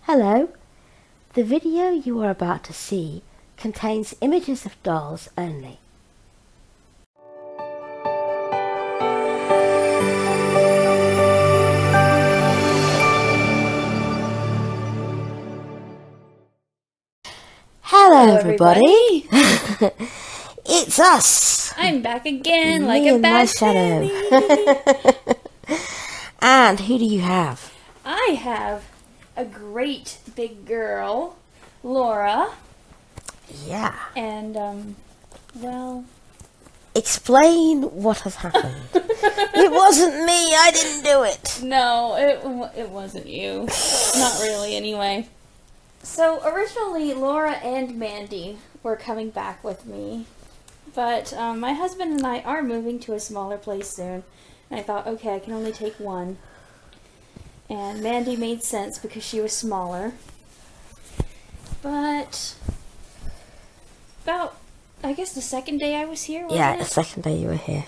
Hello. The video you are about to see contains images of dolls only. Hello everybody. It's us. I'm back again Me like a and my bad shadow. penny. And who do you have? I have a great big girl, Laura, Yeah. and well, Explain what has happened. It wasn't me. I didn't do it. no, it wasn't you. Not really, anyway. So originally, Laura and Mandy were coming back with me, but my husband and I are moving to a smaller place soon. And I thought, okay, I can only take one. And Mandy made sense because she was smaller. But about, I guess the second day I was here, wasn't Yeah, it? the second day you were here.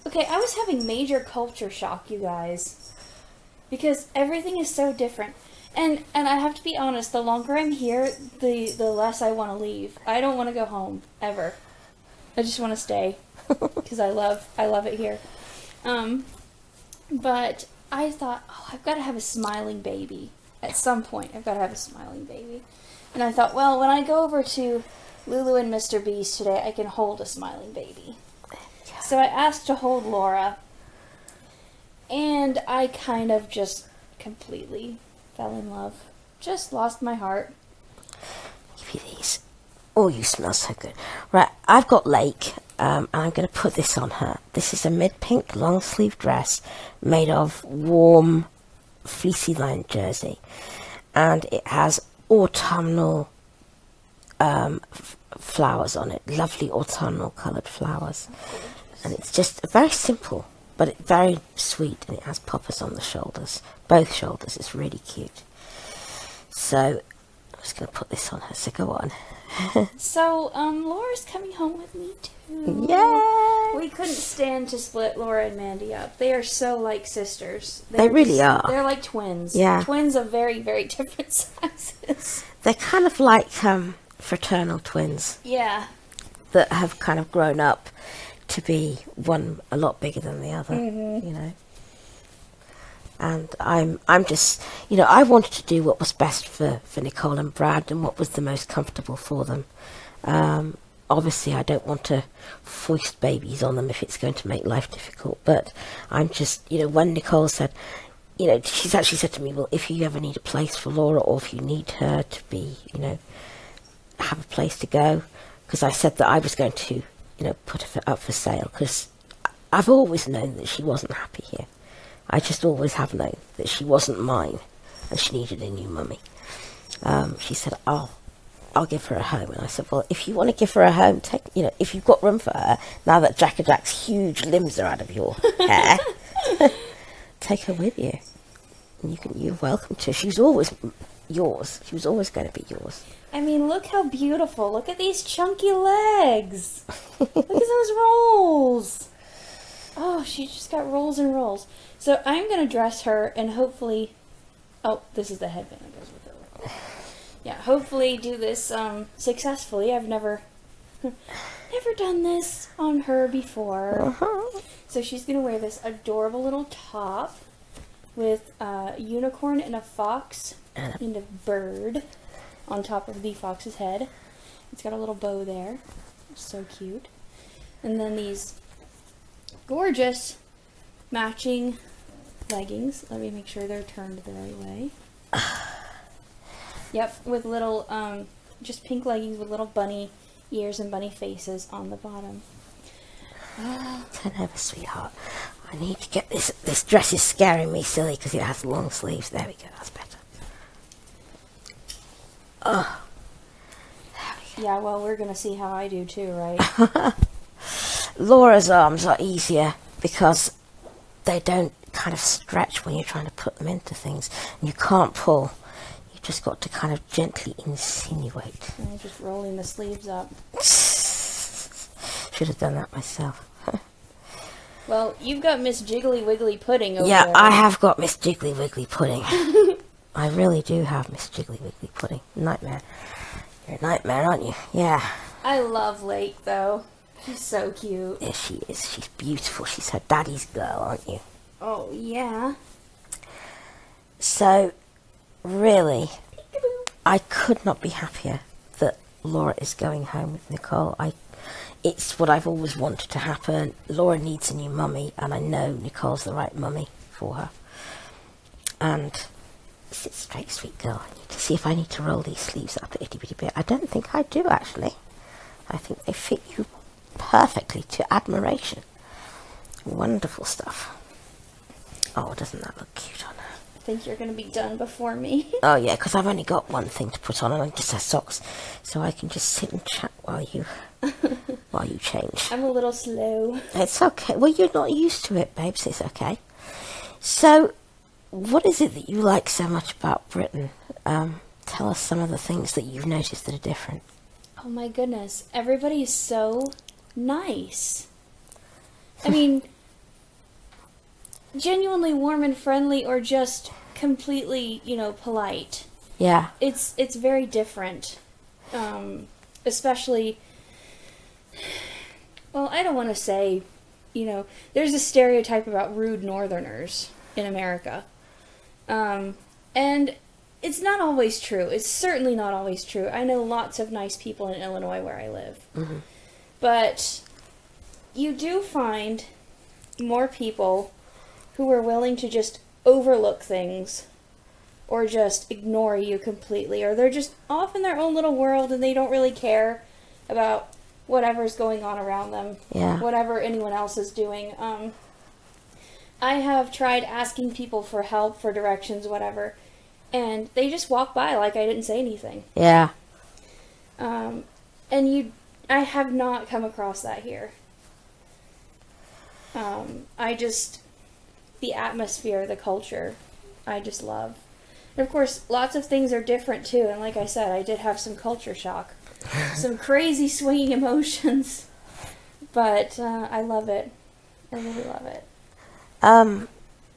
Okay, I was having major culture shock, you guys. Because everything is so different. And I have to be honest, the longer I'm here, the less I want to leave. I don't want to go home, ever. I just want to stay. Because I love it here. But I thought, oh, I've got to have a smiling baby. At some point, I've got to have a smiling baby. And I thought, well, when I go over to Lulu and Mr. Beast today, I can hold a smiling baby. So I asked to hold Laura. And I kind of just completely fell in love. Just lost my heart. Give you these. Oh, you smell so good. Right, I've got Lake, and I'm going to put this on her. This is a mid-pink long-sleeve dress made of warm, fleecy-lined jersey. And it has autumnal flowers on it. Lovely autumnal-coloured flowers. And it's just very simple, but it's very sweet. And it has poppers on the shoulders. Both shoulders. It's really cute. So, I'm just going to put this on her. So, go on. So, Laura's coming home with me too. Yay! We couldn't stand to split Laura and Mandy up. They are so like sisters. They really are. They're like twins. Yeah. Twins of very, very different sizes. They're kind of like fraternal twins Yeah. that have kind of grown up to be one a lot bigger than the other, you know. And I'm just, you know, I wanted to do what was best for Nicole and Brad and what was the most comfortable for them. Obviously, I don't want to foist babies on them if it's going to make life difficult. But I'm just, you know, when Nicole said, you know, she's actually said to me, well, if you ever need a place for Laura or if you need her to be, you know, have a place to go. Because I said that I was going to, you know, put her up for sale. Because I've always known that she wasn't happy here. I just always have known that she wasn't mine and she needed a new mummy. She said, I'll give her a home. And I said, well, if you want to give her a home, you know, if you've got room for her, now that Jack's huge limbs are out of your hair, take her with you. And you're welcome to. She was always yours. She was always going to be yours. I mean, look how beautiful. Look at these chunky legs. Look at those rolls. Oh, she just got rolls and rolls. So I'm going to dress her and hopefully... Oh, this is the headband that goes with it. Yeah, hopefully do this successfully. I've never done this on her before. So she's going to wear this adorable little top with a unicorn and a fox and a bird on top of the fox's head. It's got a little bow there. So cute. And then these gorgeous matching leggings. Let me make sure they're turned the right way. Yep, with little, just pink leggings with little bunny ears and bunny faces on the bottom. Turn over, sweetheart. I need to get this. This dress is scaring me silly because it has long sleeves. There we go, that's better. Oh. There we go. Yeah, well, we're going to see how I do too, right? Laura's arms are easier because they don't kind of stretch when you're trying to put them into things. And you can't pull. You've just got to kind of gently insinuate. I'm just rolling the sleeves up. Should have done that myself. Well, you've got Miss Jiggly Wiggly Pudding over yeah, there. I have got Miss Jiggly Wiggly Pudding. I really do have Miss Jiggly Wiggly Pudding. Nightmare. You're a nightmare, aren't you? Yeah. I love Lake, though. She's so cute. Yes, she is. She's beautiful. She's her daddy's girl, aren't you? Oh, yeah. So, really, I could not be happier that Laura is going home with Nicole. It's what I've always wanted to happen. Laura needs a new mummy, and I know Nicole's the right mummy for her. And sit straight, sweet girl. I need to see if I need to roll these sleeves up a itty bitty bit. I don't think I do, actually. I think they fit you perfectly to admiration. Wonderful stuff. Oh, doesn't that look cute on her? I think you're going to be done before me. Oh, yeah, because I've only got one thing to put on, and I just have socks. So I can just sit and chat while you change. I'm a little slow. It's okay. Well, you're not used to it, babes. It's okay. So, what is it that you like so much about Britain? Tell us some of the things that you've noticed that are different. Oh my goodness. Everybody's so nice. I mean, genuinely warm and friendly, or just completely, polite. Yeah. It's very different. Especially, well, I don't want to say, there's a stereotype about rude northerners in America. And it's not always true. It's certainly not always true. I know lots of nice people in Illinois where I live. Mm-hmm. But you do find more people who are willing to just overlook things or just ignore you completely, or they're just off in their own little world and they don't really care about whatever's going on around them, whatever anyone else is doing. I have tried asking people for help, for directions, whatever, and they just walk by like I didn't say anything. Yeah. I have not come across that here. The atmosphere, the culture, I just love. And of course, lots of things are different too, and like I said, I did have some culture shock. Some crazy swinging emotions. But I love it. I really love it.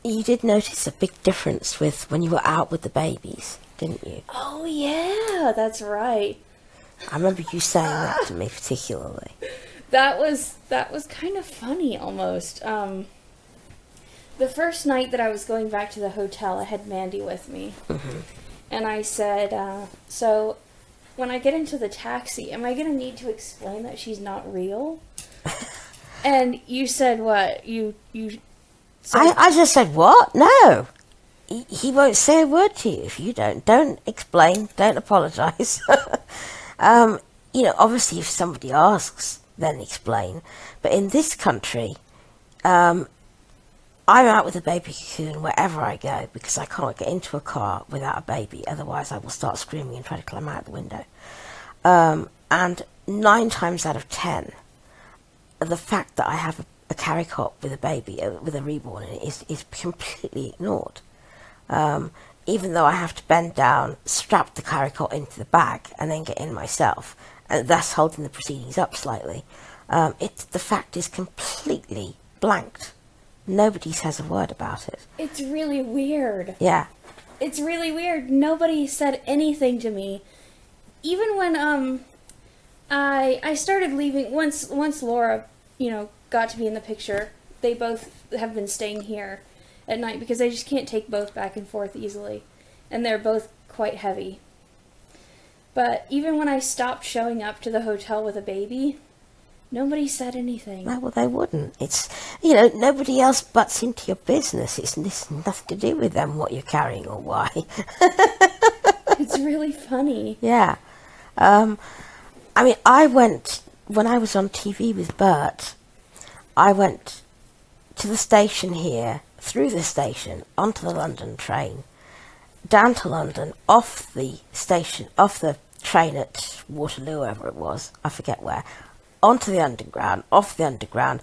You did notice a big difference with when you were out with the babies, didn't you? Oh, yeah, that's right. I remember you saying that to me particularly. That was kind of funny almost. The first night that I was going back to the hotel, I had Mandy with me. Mm-hmm. And I said, so when I get into the taxi, am I going to need to explain that she's not real? And you said what? You said... I just said, what? No. He won't say a word to you if you don't. Don't explain. Don't apologise. Obviously if somebody asks, then explain. But in this country, I'm out with a baby cocoon wherever I go because I can't get into a car without a baby. Otherwise, I will start screaming and try to climb out the window. And 9 times out of 10, the fact that I have a carry cot with a baby, with a reborn in it, is completely ignored. Even though I have to bend down, strap the carry cot into the bag, and then get in myself, and thus holding the proceedings up slightly, the fact is completely blanked. Nobody says a word about it. It's really weird. Yeah. It's really weird. Nobody said anything to me. Even when I started leaving, once Laura, got to be in the picture, they both have been staying here at night because I just can't take both back and forth easily. And they're both quite heavy. But even when I stopped showing up to the hotel with a baby, nobody said anything. No, well, they wouldn't. It's, nobody else butts into your business. It's nothing to do with them, what you're carrying or why. It's really funny. Yeah. When I was on TV with Bert, I went to the station here, through the station, onto the London train, down to London, off the train at Waterloo, wherever it was, I forget where, onto the underground, off the underground,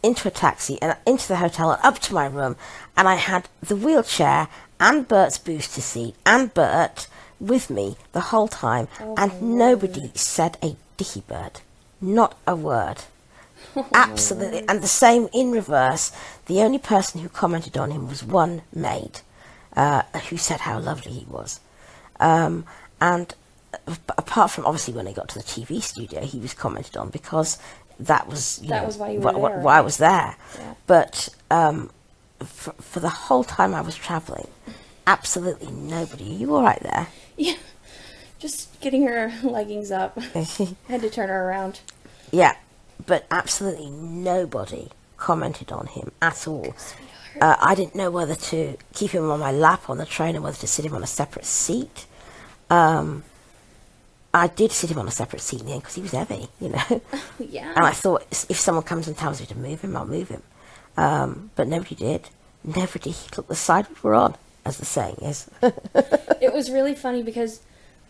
into a taxi, and into the hotel, and up to my room, and I had the wheelchair, and Bert's booster seat, and Bert with me the whole time, and nobody said a dicky bird. Not a word. Absolutely. And the same in reverse. The only person who commented on him was one maid. who said how lovely he was. And apart from obviously when I got to the TV studio, he was commented on because that was was why you were there. Why I was there. Yeah. But for the whole time I was travelling, absolutely nobody. Are you all right there? Yeah, just getting her leggings up. Had to turn her around. Yeah, but absolutely nobody commented on him at all. I didn't know whether to keep him on my lap on the train or whether to sit him on a separate seat. I did sit him on a separate seat in the end because he was heavy, Yeah. And I thought, if someone comes and tells me to move him, I'll move him. But nobody did. Nobody took the side we were on, as the saying is. It was really funny because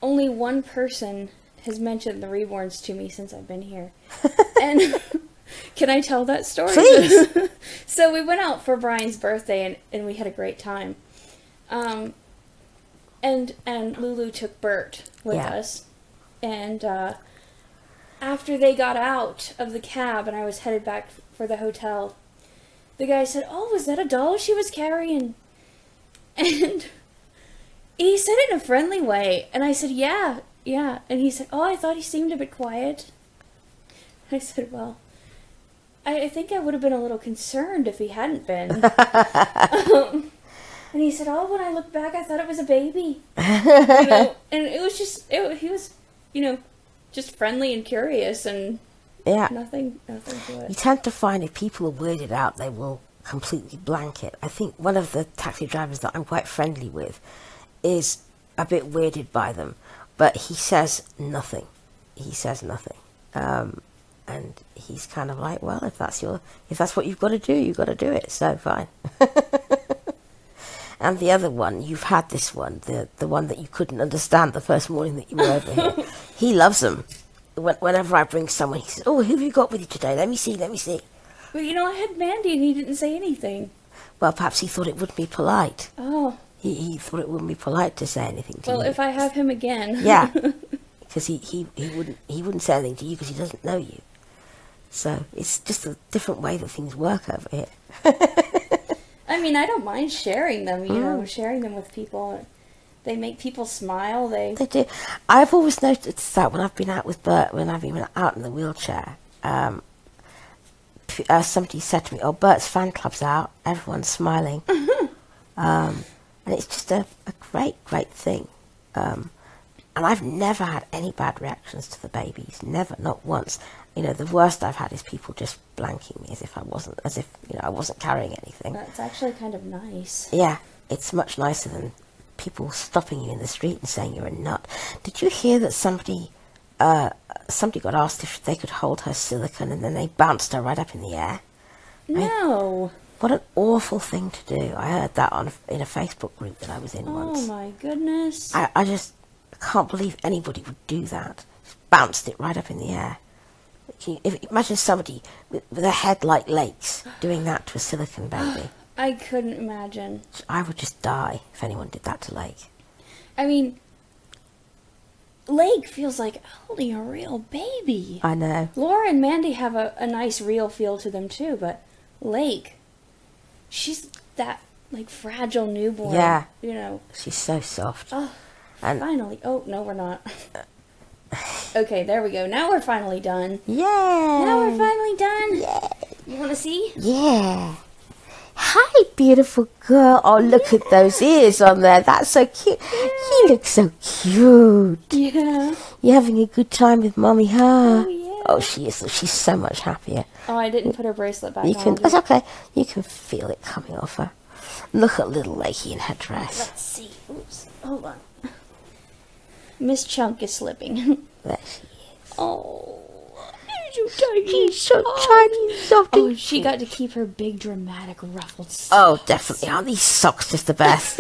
only one person has mentioned the reborns to me since I've been here. And can I tell that story? Please. So we went out for Brian's birthday and we had a great time. And Lulu took Bert with us. And after they got out of the cab and I was headed back for the hotel, the guy said, "Oh, was that a doll she was carrying?" And he said it in a friendly way. And I said, yeah. And he said, "Oh, I thought he seemed a bit quiet." I said, "Well, I think I would have been a little concerned if he hadn't been." And he said, "Oh, when I looked back, I thought it was a baby." And it was just, he was, just friendly and curious and nothing to it. You tend to find if people are weirded out, they will completely blank it. I think one of the taxi drivers that I'm quite friendly with is a bit weirded by them, but he says nothing. And he's kind of like, well, if that's what you've got to do, you've got to do it. So fine. And the other one, you've had this one, the one that you couldn't understand the first morning that you were over here. He loves them. Whenever I bring someone, he says, "Oh, who have you got with you today? Let me see." Well, I had Mandy and he didn't say anything. Well, perhaps he thought it wouldn't be polite. Oh. He thought it wouldn't be polite to say anything to you. Well, if I have him again. Yeah. Because he wouldn't say anything to you because he doesn't know you. So it's just a different way that things work over here. I mean, I don't mind sharing them, sharing them with people. They make people smile. They do. I've always noticed that when I've been out with Bert, when I've been out in the wheelchair, somebody said to me, "Oh, Bert's fan club's out. Everyone's smiling." And it's just a great, great thing. And I've never had any bad reactions to the babies. Never, not once. The worst I've had is people just blanking me as if I wasn't carrying anything. That's actually kind of nice. Yeah, it's much nicer than people stopping you in the street and saying you're a nut. Did you hear that somebody got asked if they could hold her silicone and then they bounced her right up in the air? No. What an awful thing to do. I heard that in a Facebook group that I was in once. Oh my goodness. I just can't believe anybody would do that. Just bounced it right up in the air. Imagine somebody with a head like Lake's doing that to a silicone baby. I couldn't imagine. I would just die if anyone did that to Lake. I mean, Lake feels like holding a real baby. I know. Laura and Mandy have a nice real feel to them too, but Lake, she's that fragile newborn. Yeah. She's so soft. Oh, and finally. Oh, no, we're not. Okay, there we go. Now we're finally done. Yeah. Now we're finally done. Yeah. You want to see? Yeah. Hi, beautiful girl. Oh, look at those ears on there. That's so cute. Yeah. You look so cute. Yeah. You're having a good time with Mommy, huh? Oh, yeah. Oh, she is. She's so much happier. Oh, I didn't put her bracelet back on. That's okay. You can feel it coming off her. Look at little Lakey in her dress. Let's see. Oops. Hold on. Miss Chunk is slipping. There she is. Oh, she's so tiny. She's so tiny and soft. Oh, she got to keep her big, dramatic, ruffled socks. Oh, definitely. Aren't these socks just the best?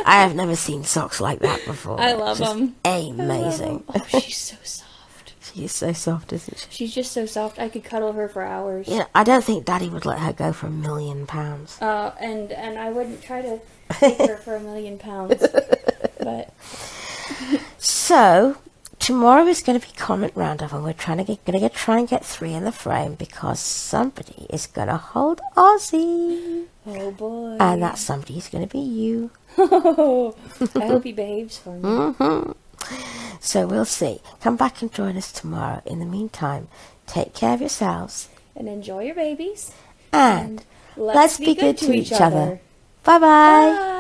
I have never seen socks like that before. I love them. Amazing. Oh, she's so soft. She is so soft, isn't she? She's just so soft. I could cuddle her for hours. Yeah, I don't think Daddy would let her go for £1 million. And I wouldn't try to take her for £1 million. But so tomorrow is going to be comment roundup, and we're try and get 3 in the frame because somebody is going to hold Ozzy. Oh, boy. And that somebody's going to be you. I hope he behaves for me. Mm-hmm. So we'll see. Come back and join us tomorrow. In the meantime, take care of yourselves. And enjoy your babies. And let's be good to each other. Bye-bye. Bye.